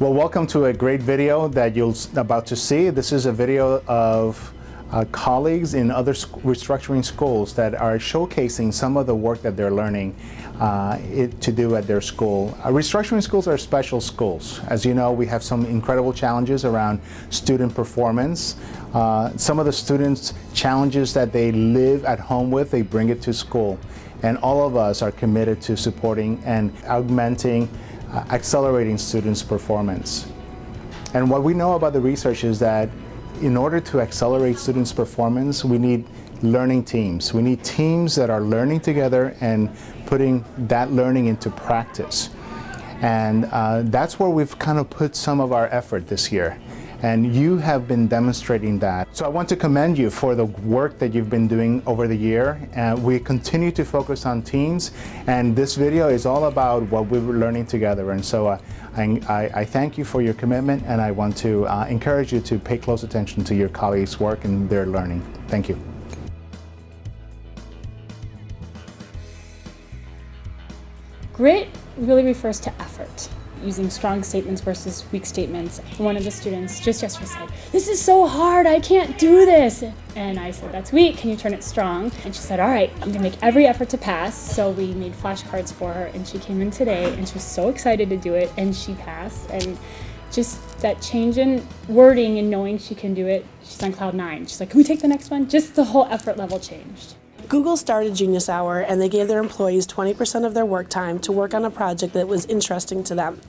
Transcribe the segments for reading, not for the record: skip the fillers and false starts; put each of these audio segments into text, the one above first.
Well, welcome to a great video that you're about to see. This is a video of colleagues in other restructuring schools that are showcasing some of the work that they're learning to do at their school. Restructuring schools are special schools. As you know, we have some incredible challenges around student performance. Some of the students' challenges that they live at home with, they bring it to school. And all of us are committed to supporting and augmenting, accelerating students' performance. And what we know about the research is that in order to accelerate students' performance, we need learning teams. We need teams that are learning together and putting that learning into practice. And that's where we've kind of put some of our effort this year. And you have been demonstrating that. So I want to commend you for the work that you've been doing over the year. We continue to focus on teams, and this video is all about what we were learning together. And so I thank you for your commitment, and I want to encourage you to pay close attention to your colleagues' work and their learning. Thank you. Grit really refers to effort, using strong statements versus weak statements. One of the students just yesterday said, "This is so hard, I can't do this." And I said, "That's weak, can you turn it strong?" And she said, "All right, I'm gonna make every effort to pass." So we made flashcards for her, and she came in today and she was so excited to do it, and she passed. And just that change in wording and knowing she can do it, she's on cloud 9. She's like, "Can we take the next one?" Just the whole effort level changed. Google started Genius Hour, and they gave their employees 20% of their work time to work on a project that was interesting to them.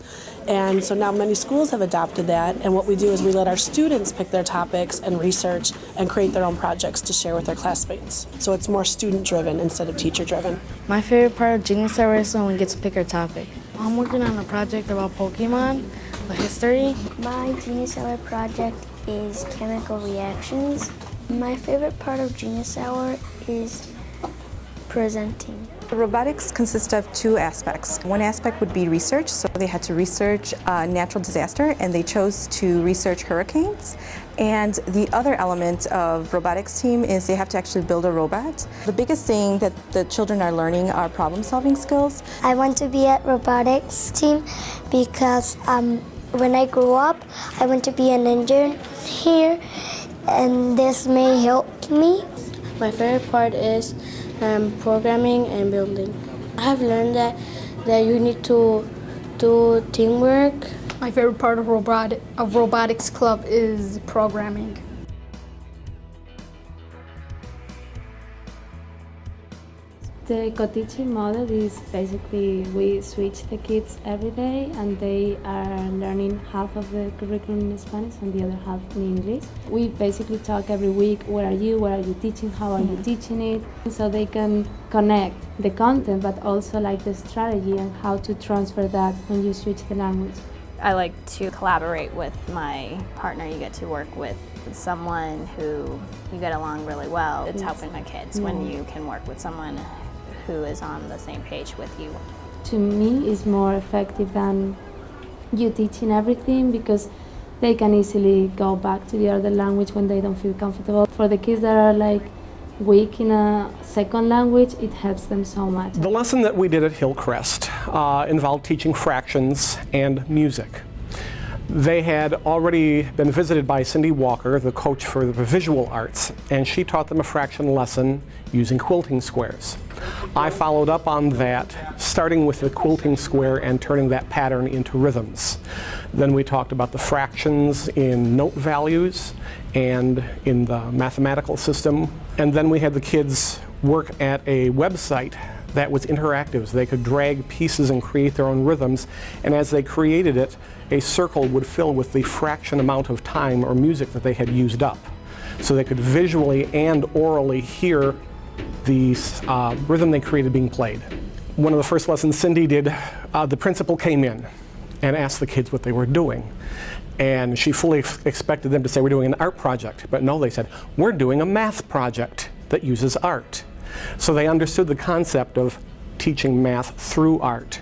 And so now many schools have adopted that, and what we do is we let our students pick their topics and research and create their own projects to share with their classmates. So it's more student-driven instead of teacher-driven. My favorite part of Genius Hour is when we get to pick our topic. I'm working on a project about Pokemon, the history. My Genius Hour project is chemical reactions. My favorite part of Genius Hour is presenting. Robotics consists of two aspects. One aspect would be research, so they had to research a natural disaster, and they chose to research hurricanes. And the other element of robotics team is they have to actually build a robot. The biggest thing that the children are learning are problem-solving skills. I want to be at robotics team because when I grow up, I want to be an engineer here, and this may help me. My favorite part is programming and building. I have learned that you need to do teamwork. My favorite part of robotics club is programming. The co-teaching model is basically we switch the kids every day, and they are learning half of the curriculum in Spanish and the other half in English. We basically talk every week, where are you teaching, how are you teaching it, so they can connect the content but also like the strategy and how to transfer that when you switch the language. I like to collaborate with my partner. You get to work with someone who you get along really well. It's helping my kids when you can work with someone who is on the same page with you. To me, it's more effective than you teaching everything, because they can easily go back to the other language when they don't feel comfortable. For the kids that are like weak in a second language, it helps them so much. The lesson that we did at Hillcrest involved teaching fractions and music. They had already been visited by Cindy Walker, the coach for the visual arts, and she taught them a fraction lesson using quilting squares. I followed up on that, starting with the quilting square and turning that pattern into rhythms. Then we talked about the fractions in note values and in the mathematical system. And then we had the kids work at a website that was interactive, so they could drag pieces and create their own rhythms, and as they created it, a circle would fill with the fraction amount of time or music that they had used up. So they could visually and orally hear the rhythm they created being played. One of the first lessons Cindy did, the principal came in and asked the kids what they were doing. And she fully expected them to say, "We're doing an art project." But no, they said, "We're doing a math project that uses art." So they understood the concept of teaching math through art.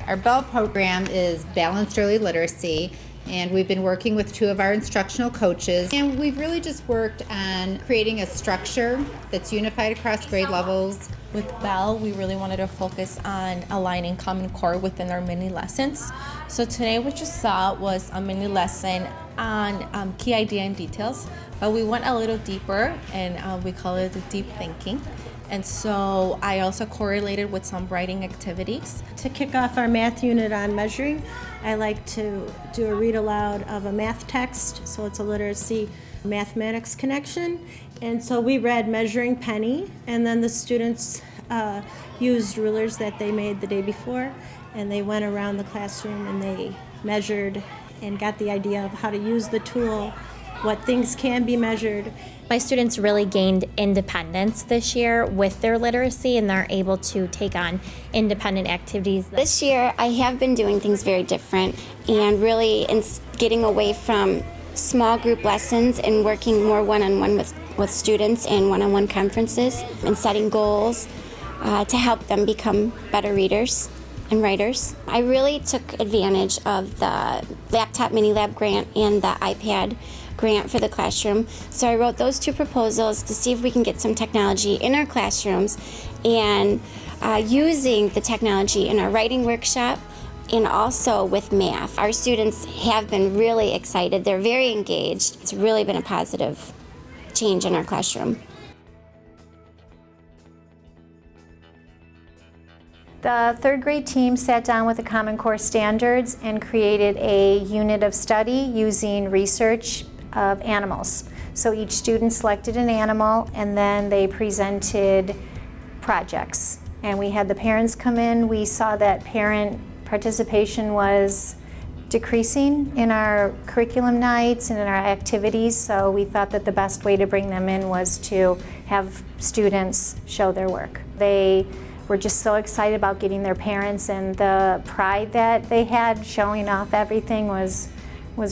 Our BELL program is Balanced Early Literacy, And we've been working with 2 of our instructional coaches. And we've really just worked on creating a structure that's unified across grade levels. With Belle, we really wanted to focus on aligning Common Core within our mini lessons. So today what you saw was a mini lesson on key idea and details, but we went a little deeper, and we call it the deep thinking. And so I also correlated with some writing activities. To kick off our math unit on measuring, I like to do a read aloud of a math text, so it's a literacy mathematics connection. And so we read Measuring Penny, and then the students used rulers that they made the day before, and they went around the classroom and they measured and got the idea of how to use the tool, what things can be measured. My students really gained independence this year with their literacy, and they're able to take on independent activities. This year I have been doing things very different and really getting away from small group lessons and working more one-on-one with students in one-on-one conferences and setting goals to help them become better readers and writers. I really took advantage of the Laptop Mini Lab grant and the iPad grant for the classroom. So I wrote those 2 proposals to see if we can get some technology in our classrooms and using the technology in our writing workshop and also with math. Our students have been really excited. They're very engaged. It's really been a positive change in our classroom. The 3rd grade team sat down with the Common Core standards and created a unit of study using research of animals. So each student selected an animal and then they presented projects. And we had the parents come in. We saw that parent participation was decreasing in our curriculum nights and in our activities, so we thought that the best way to bring them in was to have students show their work. They were just so excited about getting their parents, and the pride that they had showing off everything was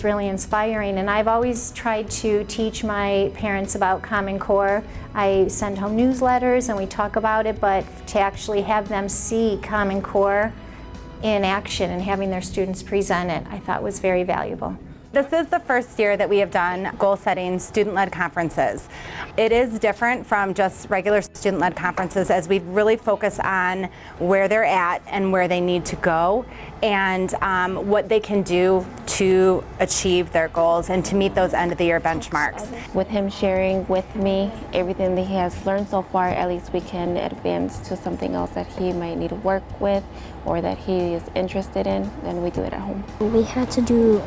really inspiring. And I've always tried to teach my parents about Common Core. I send home newsletters and we talk about it, but to actually have them see Common Core in action and having their students present it, I thought was very valuable. This is the first year that we have done goal-setting student-led conferences. It is different from just regular student-led conferences, as we really focus on where they're at and where they need to go and what they can do to achieve their goals and to meet those end-of-the-year benchmarks. With him sharing with me everything that he has learned so far, at least we can advance to something else that he might need to work with or that he is interested in, then we do it at home. We had to do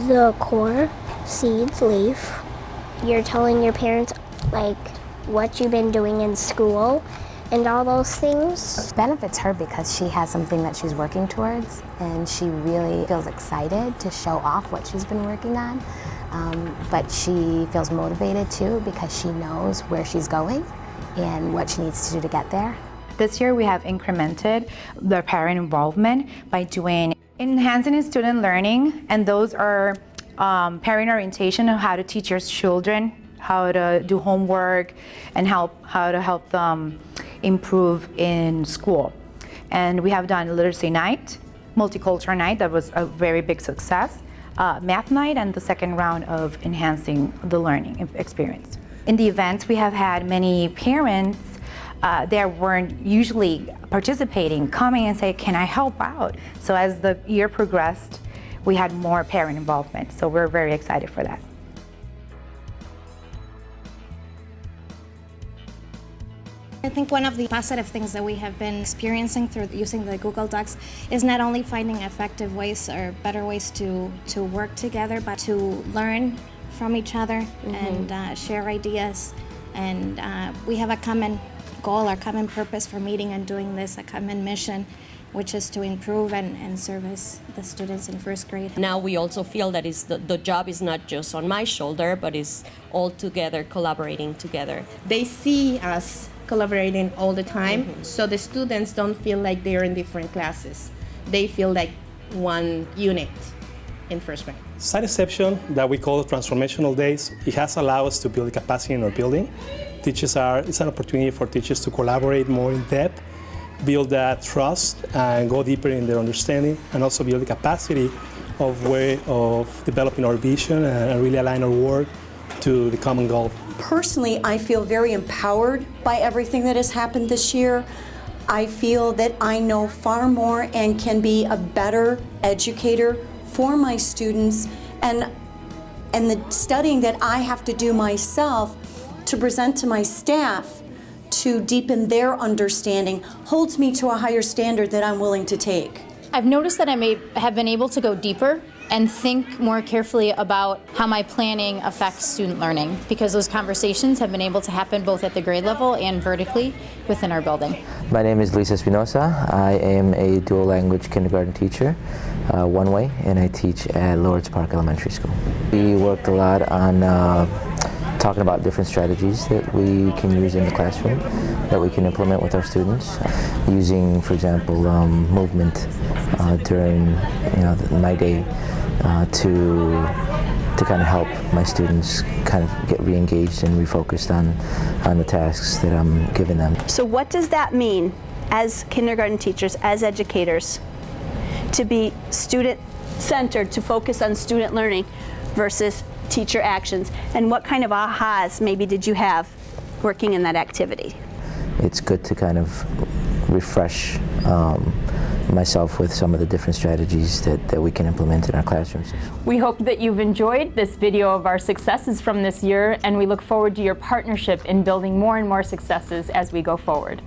the core, seeds, leaf. You're telling your parents like what you've been doing in school and all those things. It benefits her because she has something that she's working towards, and she really feels excited to show off what she's been working on. But she feels motivated too because she knows where she's going and what she needs to do to get there. This year we have incremented the parent involvement by doing enhancing student learning, and those are parent orientation of how to teach your children how to do homework and how to help them improve in school. And we have done literacy night, multicultural night, that was a very big success, math night, and the second round of enhancing the learning experience. In the events, we have had many parents that weren't usually participating, coming and say, can I help out? So as the year progressed, we had more parent involvement. So we're very excited for that. I think one of the positive things that we have been experiencing through using the Google Docs is not only finding effective ways or better ways to work together, but to learn from each other and share ideas. And we have a common goal, our common purpose for meeting and doing this, a common mission, which is to improve and service the students in first grade. Now we also feel that the job is not just on my shoulder, but is all together, collaborating together. They see us collaborating all the time, so the students don't feel like they're in different classes. They feel like one unit in first grade. Site exception that we call transformational days, it has allowed us to build capacity in our building. It's an opportunity for teachers to collaborate more in depth, build that trust and go deeper in their understanding, and also build the capacity way of developing our vision and really align our work to the common goal. Personally, I feel very empowered by everything that has happened this year. I feel that I know far more and can be a better educator for my students, and the studying that I have to do myself to present to my staff to deepen their understanding holds me to a higher standard that I'm willing to take. I've noticed that I have been able to go deeper and think more carefully about how my planning affects student learning, because those conversations have been able to happen both at the grade level and vertically within our building. My name is Luis Espinosa. I am a dual language kindergarten teacher, one way, and I teach at Lords Park Elementary School. We worked a lot on talking about different strategies that we can use in the classroom, that we can implement with our students, using, for example, movement during my day to kind of help my students kind of get re-engaged and refocused on the tasks that I'm giving them. So what does that mean as kindergarten teachers, as educators, to be student-centered, to focus on student learning versus teacher actions? And what kind of ahas maybe did you have working in that activity? It's good to kind of refresh myself with some of the different strategies that we can implement in our classrooms. We hope that you've enjoyed this video of our successes from this year, and we look forward to your partnership in building more and more successes as we go forward.